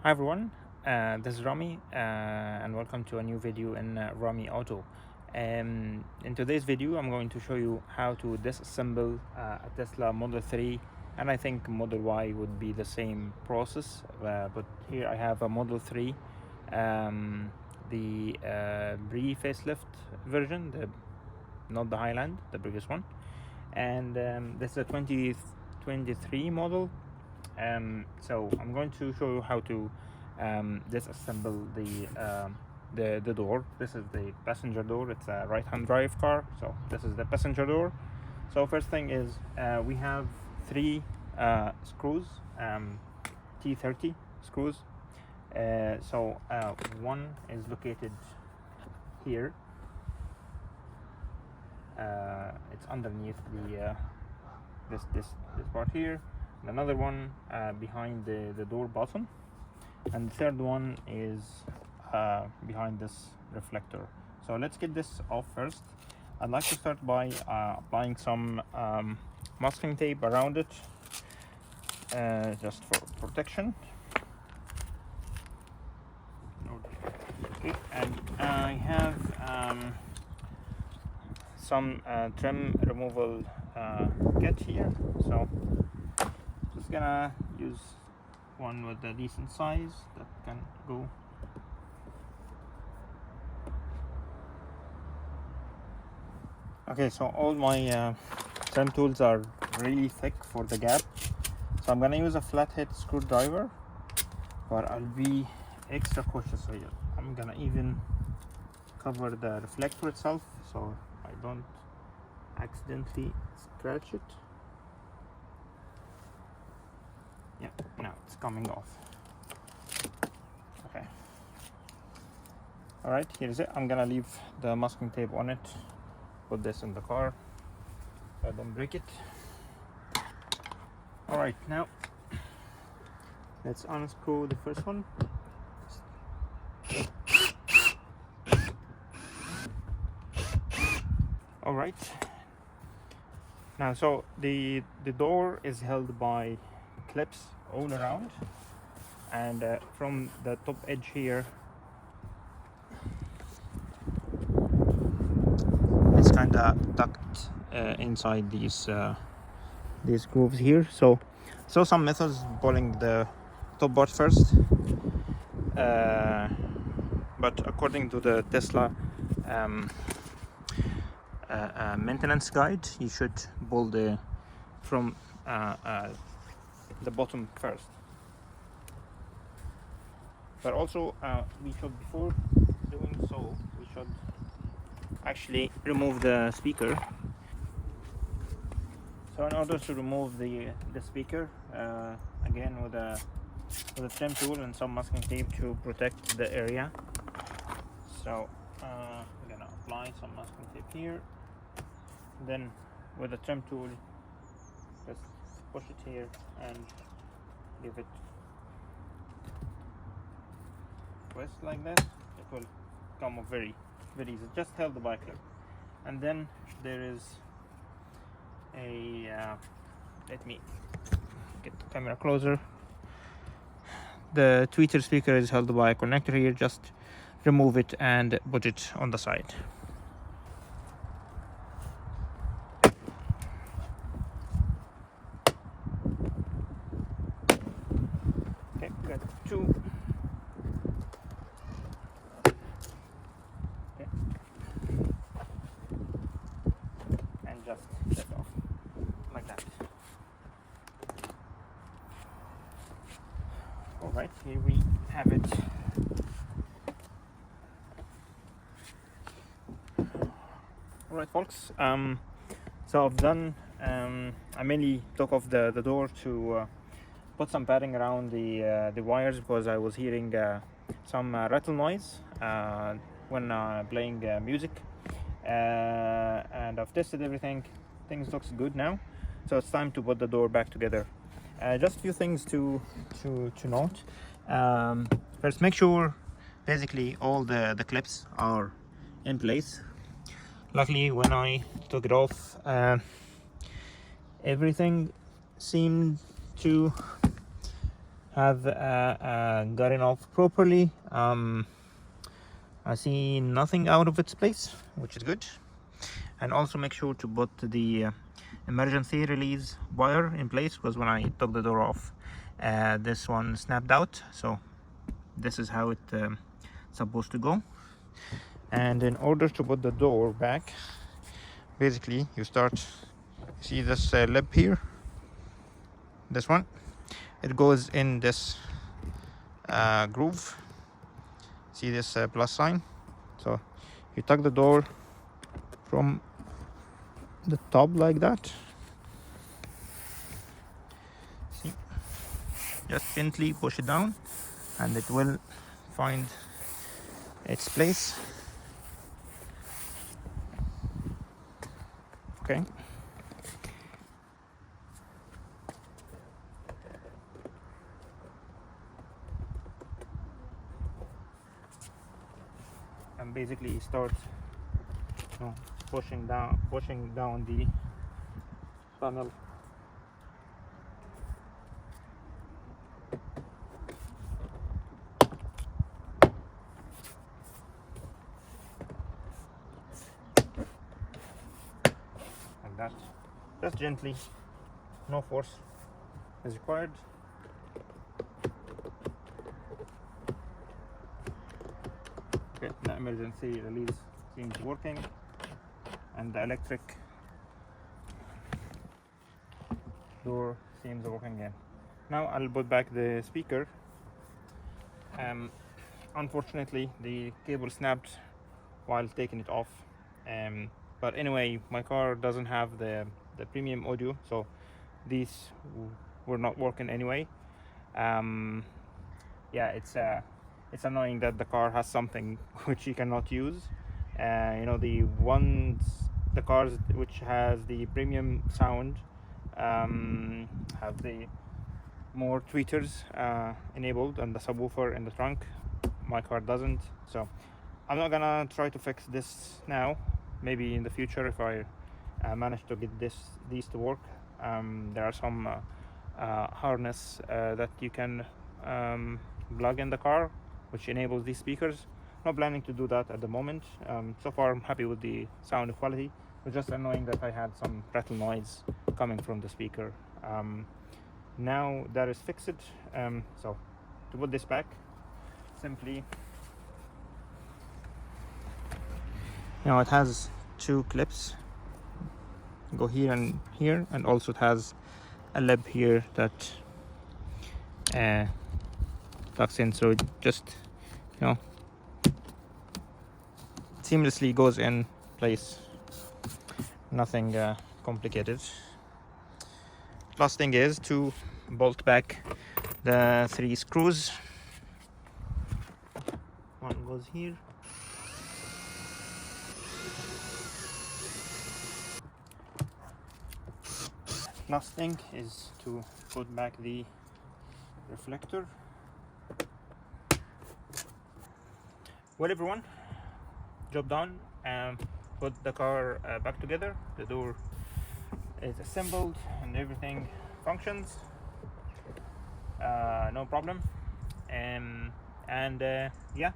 Hi everyone, this is Rami and welcome to a new video in Rami Auto. In today's video I'm going to show you how to disassemble a Tesla Model 3, and I think Model Y would be the same process, but here I have a Model 3, the pre-facelift version, not the Highland, the previous one, and this is a 2023 model. So I'm going to show you how to disassemble the door. This is the passenger door. It's a right-hand drive car, so this is the passenger door. So first thing is we have three screws, T30 screws. So one is located here. It's underneath the this part here. Another one behind the door bottom, and the third one is behind this reflector. So let's get this off first. I'd like to start by applying some masking tape around it, just for protection. Okay, and I have some trim removal kit here, so just gonna use one with a decent size that can go. Okay, so all my trim tools are really thick for the gap, so I'm gonna use a flathead screwdriver, but I'll be extra cautious here. I'm gonna even cover the reflector itself so I don't accidentally scratch it. Yeah, now it's coming off. Okay. Alright, here's it. I'm gonna leave the masking tape on it. Put this in the car so I don't break it. Alright, now let's unscrew the first one. Alright. Now, so the door is held by clips all around, and from the top edge here it's kind of tucked inside these grooves here. So some methods pulling the top part first, but according to the Tesla maintenance guide, you should pull from the bottom first. But also we should, before doing so, we should actually remove the speaker. So in order to remove the speaker, again with a trim tool and some masking tape to protect the area. So I'm gonna apply some masking tape here, then with the trim tool just push it here and give it twist like that. It will come off very easy, just held by a clip. And then there is a let me get the camera closer. The tweeter speaker is held by a connector here. Just remove it and put it on the side. Okay, we got two. Okay. And just set off like that. Alright, here we have it. Alright folks, so I've done, I mainly took off the door to put some padding around the wires, because I was hearing some rattle noise when playing music, and I've tested everything. Things looks good now, so it's time to put the door back together. Just a few things to note. First, make sure basically all the clips are in place. Luckily, when I took it off, everything seemed to have gotten off properly. I see nothing out of its place, which is good. And also make sure to put the emergency release wire in place, because when I took the door off, this one snapped out. So this is how it's supposed to go. And in order to put the door back, basically you start, see this lip here, this one, it goes in this groove. See this plus sign? So you tuck the door from the top like that. See, just gently push it down and it will find its place. Okay. And basically start pushing down the panel. Like that. Just gently, no force is required. Okay, the emergency release seems working, and the electric door seems working again. Now I'll put back the speaker. Unfortunately, the cable snapped while taking it off. But anyway, my car doesn't have the premium audio, so these were not working anyway. Yeah, it's annoying that the car has something which you cannot use. You know, the cars which has the premium sound have the more tweeters enabled and the subwoofer in the trunk. My car doesn't, so I'm not gonna try to fix this now. Maybe in the future, if I manage to get these to work. There are some harness that you can plug in the car, which enables these speakers. Not planning to do that at the moment. So far I'm happy with the sound quality. It's just annoying that I had some rattle noise coming from the speaker. Now that is fixed, so to put this back, simply, it has two clips, go here and here, and also it has a lip here that tucks in, so it just seamlessly goes in place. Nothing complicated. Last thing is to bolt back the 3 screws. One goes here, last thing is to put back the reflector. Well everyone, job done. Put the car back together. The door is assembled and everything functions, no problem. Yeah,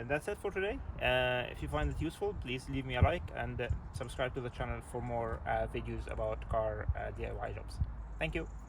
that's it for today. If you find it useful, please leave me a like and subscribe to the channel for more videos about car DIY jobs. Thank you.